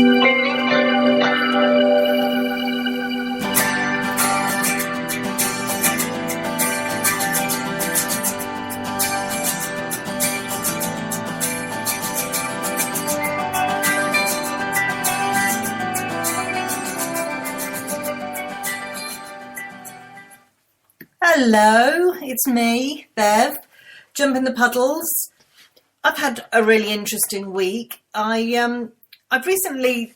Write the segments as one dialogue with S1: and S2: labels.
S1: Hello, it's me, Bev. Jump in the puddles. I've had a really interesting week. I've recently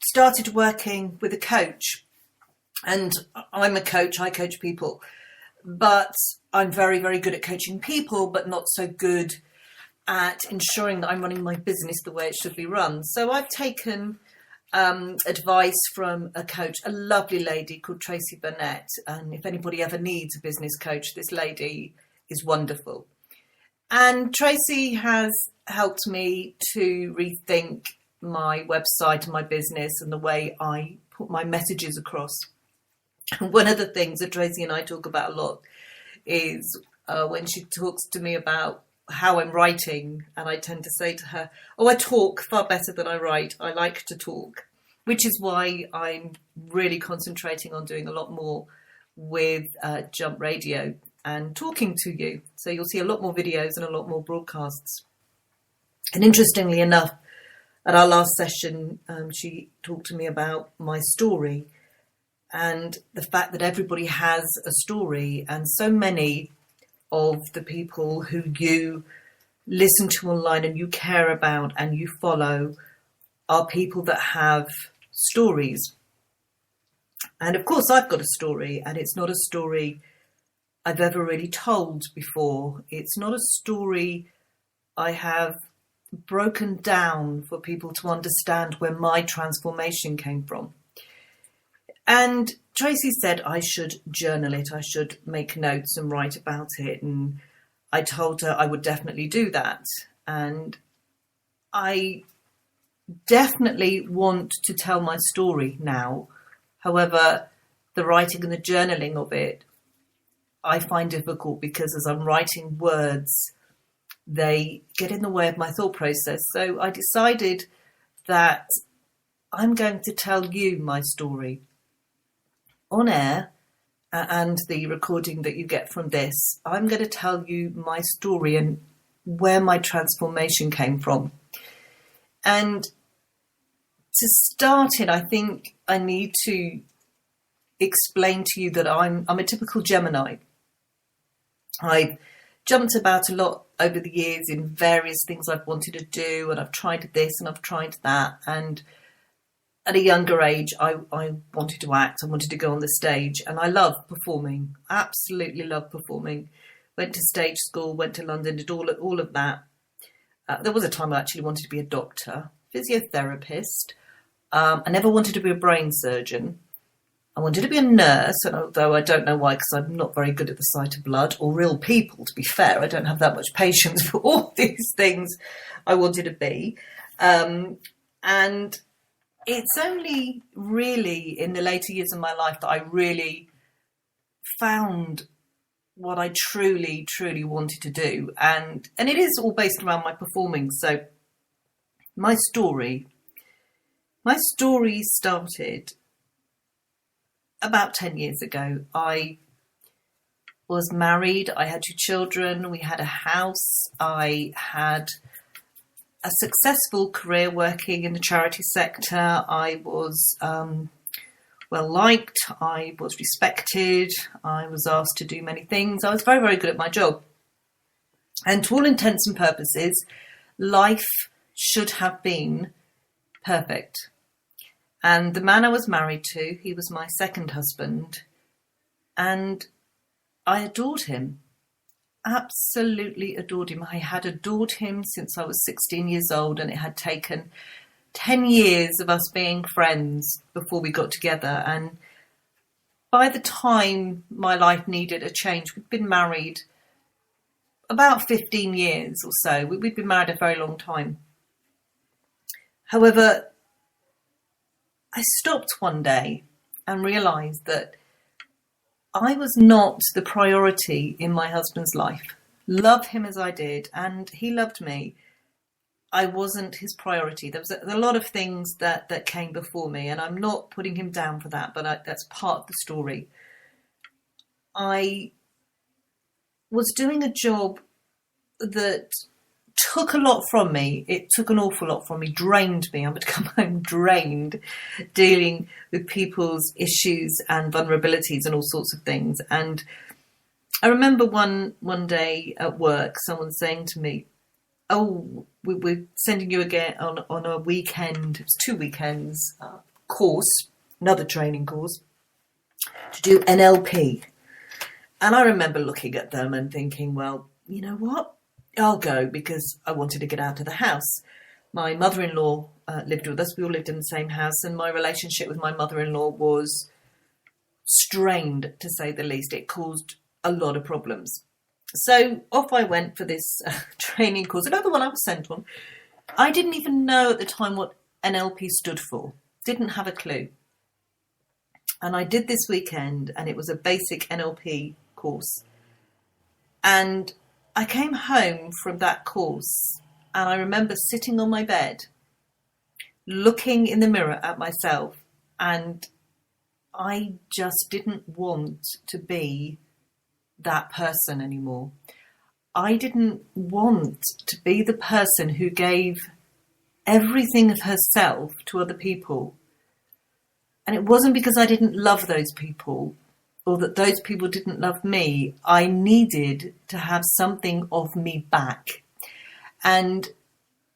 S1: started working with a coach, and I'm a coach. I coach people, but I'm very, very good at coaching people, but not so good at ensuring that I'm running my business the way it should be run. So I've taken advice from a coach, a lovely lady called Tracy Burnett. And if anybody ever needs a business coach, this lady is wonderful. And Tracy has helped me to rethink my website and my business and the way I put my messages across. One of the things that Tracy and I talk about a lot is when she talks to me about how I'm writing, and I tend to say to her, I talk far better than I write. I like to talk, which is why I'm really concentrating on doing a lot more with Jump Radio and talking to you. So you'll see a lot more videos and a lot more broadcasts. And interestingly enough, at our last session, she talked to me about my story and the fact that everybody has a story, and so many of the people who you listen to online and you care about and you follow are people that have stories. And of course I've got a story, and it's not a story I've ever really told before. It's not a story I have broken down for people to understand where my transformation came from. And Tracy said I should journal it, I should make notes and write about it. And I told her I would definitely do that. And I definitely want to tell my story now. However, the writing and the journaling of it, I find difficult because as I'm writing words, they get in the way of my thought process. So I decided that I'm going to tell you my story on air, and the recording that you get from this. I'm going to tell you my story and where my transformation came from. And to start it, I think I need to explain to you that I'm a typical Gemini. I've jumped about a lot over the years in various things I've wanted to do, and I've tried this and I've tried that. And at a younger age, I wanted to act, I wanted to go on the stage, and I love performing, absolutely love performing. Went to stage school, went to London, did all of that. There was a time I actually wanted to be a doctor, physiotherapist. I never wanted to be a brain surgeon. I wanted to be a nurse, and although I don't know why, because I'm not very good at the sight of blood or real people, to be fair. I don't have that much patience for all these things I wanted to be. And it's only really in the later years of my life that I really found what I truly, truly wanted to do. And it is all based around my performing. So my story started about 10 years ago. I was married. I had 2 children. We had a house. I had a successful career working in the charity sector. I was well liked. I was respected. I was asked to do many things. I was very, very good at my job. And to all intents and purposes, life should have been perfect. And the man I was married to, he was my second husband, and I adored him. Absolutely adored him. I had adored him since I was 16 years old, and it had taken 10 years of us being friends before we got together. And by the time my life needed a change, we'd been married about 15 years or so. We'd been married a very long time. However, I stopped one day and realised that I was not the priority in my husband's life. Love him as I did, and he loved me. I wasn't his priority. There was a lot of things that came before me, and I'm not putting him down for that, but that's part of the story. I was doing a job that took a lot from me. It took an awful lot from me, drained me. I would come home drained, dealing with people's issues and vulnerabilities and all sorts of things. And I remember one day at work, someone saying to me, "Oh, we're sending you again on a weekend, it was 2 weekends, course, another training course, to do NLP." And I remember looking at them and thinking, well, you know what? I'll go, because I wanted to get out of the house. My mother-in-law lived with us. We all lived in the same house, and my relationship with my mother-in-law was strained, to say the least. It caused a lot of problems. So off I went for this training course, another one I was sent on. I didn't even know at the time what NLP stood for. Didn't have a clue. And I did this weekend, and it was a basic NLP course. And I came home from that course, and I remember sitting on my bed, looking in the mirror at myself, and I just didn't want to be that person anymore. I didn't want to be the person who gave everything of herself to other people. And it wasn't because I didn't love those people or that those people didn't love me. I needed to have something of me back. And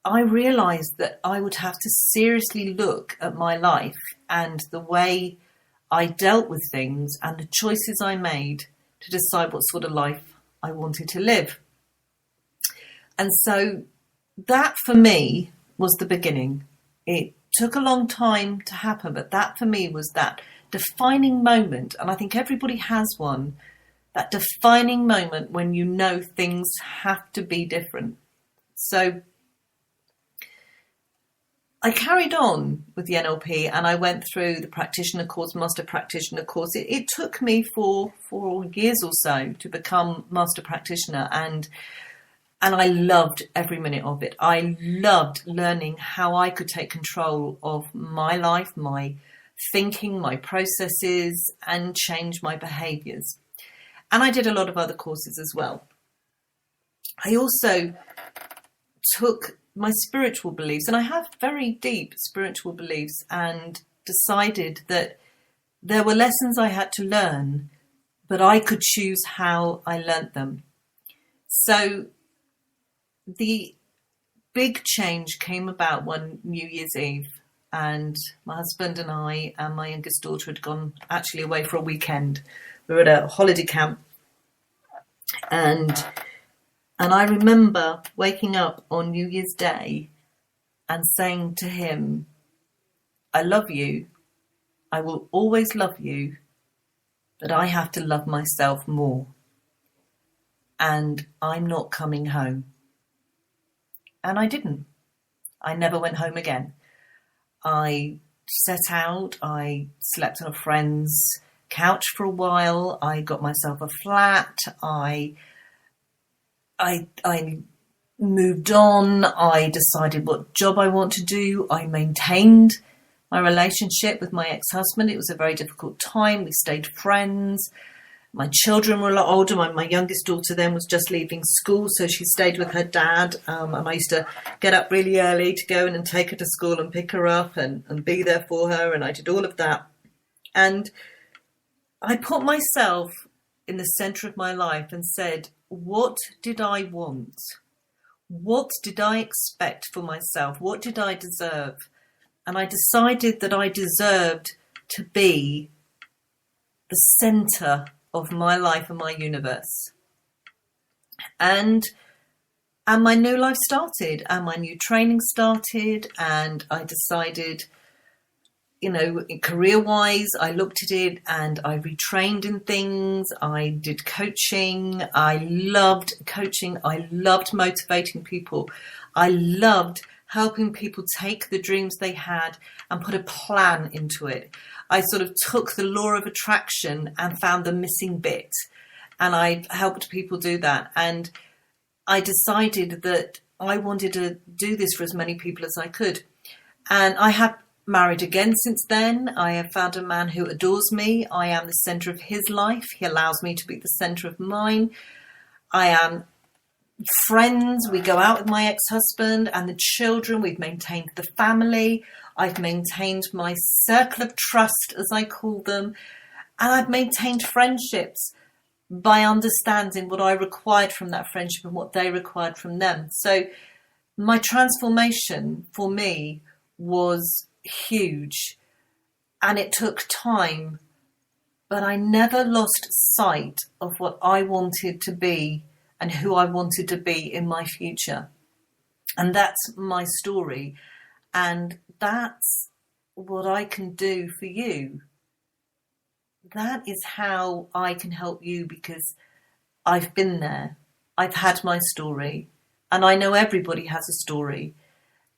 S1: I realized that I would have to seriously look at my life and the way I dealt with things and the choices I made to decide what sort of life I wanted to live. And so that for me was the beginning. It took a long time to happen, but that for me was that defining moment. And I think everybody has one, that defining moment when you know things have to be different. So I carried on with the NLP, and I went through the practitioner course, master practitioner course. It took me for 4 years or so to become master practitioner, and I loved every minute of it. I loved learning how I could take control of my life, my thinking, my processes, and change my behaviours. And I did a lot of other courses as well. I also took my spiritual beliefs, and I have very deep spiritual beliefs, and decided that there were lessons I had to learn, but I could choose how I learnt them. So the big change came about one New Year's Eve, and my husband and I and my youngest daughter had gone actually away for a weekend. We were at a holiday camp, and I remember waking up on New Year's Day and saying to him, "I love you. I will always love you, but I have to love myself more. And I'm not coming home." And I didn't. I never went home again. I set out. I slept on a friend's couch for a while. I got myself a flat. I moved on. I decided what job I want to do. I maintained my relationship with my ex-husband. It was a very difficult time. We stayed friends. My children were a lot older. My youngest daughter then was just leaving school, so she stayed with her dad. And I used to get up really early to go in and take her to school and pick her up and be there for her. And I did all of that. And I put myself in the centre of my life and said, what did I want? What did I expect for myself? What did I deserve? And I decided that I deserved to be the centre of my life and my universe. And my new life started, and my new training started, and I decided, career-wise, I looked at it and I retrained in things. I did coaching. I loved coaching. I loved motivating people. I loved helping people take the dreams they had and put a plan into it. I sort of took the law of attraction and found the missing bit, and I helped people do that. And I decided that I wanted to do this for as many people as I could. And I have married again since then. I have found a man who adores me. I am the centre of his life. He allows me to be the centre of mine. I am friends. We go out with my ex-husband and the children. We've maintained the family. I've maintained my circle of trust, as I call them. And I've maintained friendships by understanding what I required from that friendship and what they required from them. So my transformation for me was huge, and it took time, but I never lost sight of what I wanted to be and who I wanted to be in my future. And that's my story, and that's what I can do for you. That is how I can help you, because I've been there. I've had my story, and I know everybody has a story.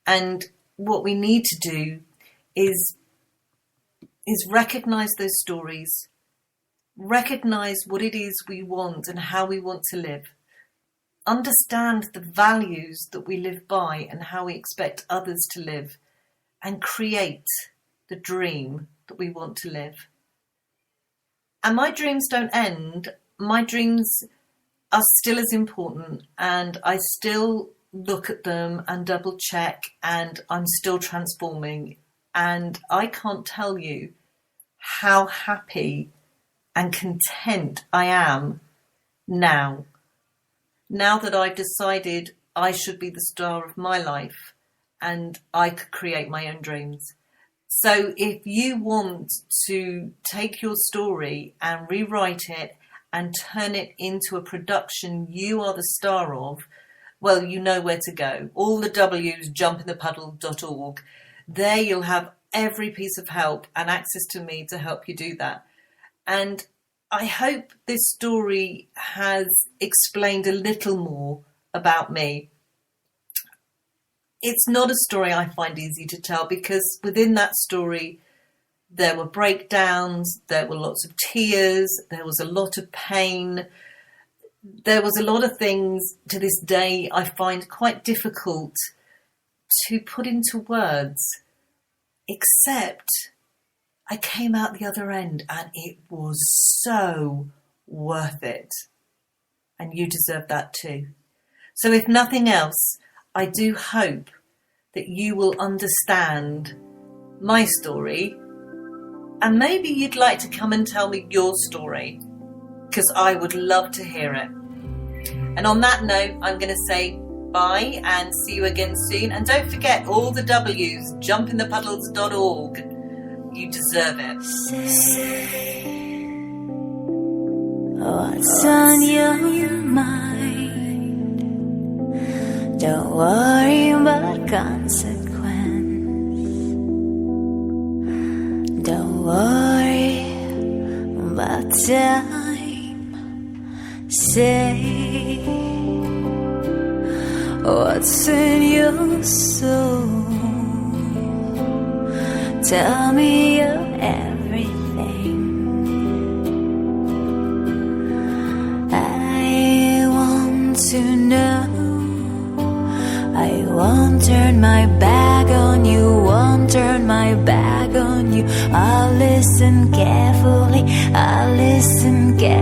S1: And what we need to do is recognize those stories, recognize what it is we want and how we want to live, understand the values that we live by and how we expect others to live, and create the dream that we want to live. And my dreams don't end. My dreams are still as important, and I still look at them and double check, and I'm still transforming. And I can't tell you how happy and content I am now that I've decided I should be the star of my life and I could create my own dreams. So if you want to take your story and rewrite it and turn it into a production you are the star of, well, you know where to go. All the W's, jumpinthepuddle.org. There you'll have every piece of help and access to me to help you do that. And I hope this story has explained a little more about me. It's not a story I find easy to tell, because within that story there were breakdowns, there were lots of tears, there was a lot of pain. There was a lot of things to this day I find quite difficult to put into words, except I came out the other end and it was so worth it. And you deserve that too. So if nothing else, I do hope that you will understand my story, and maybe you'd like to come and tell me your story, because I would love to hear it. And on that note, I'm going to say bye and see you again soon. And don't forget all the W's, jumpinthepuddles.org. You deserve it.
S2: Say what's on your mind. Don't worry about consequence. Don't worry about time. Say what's in your soul. Tell me your everything. I want to know. I won't turn my back on you, won't turn my back on you. I'll listen carefully, I'll listen carefully.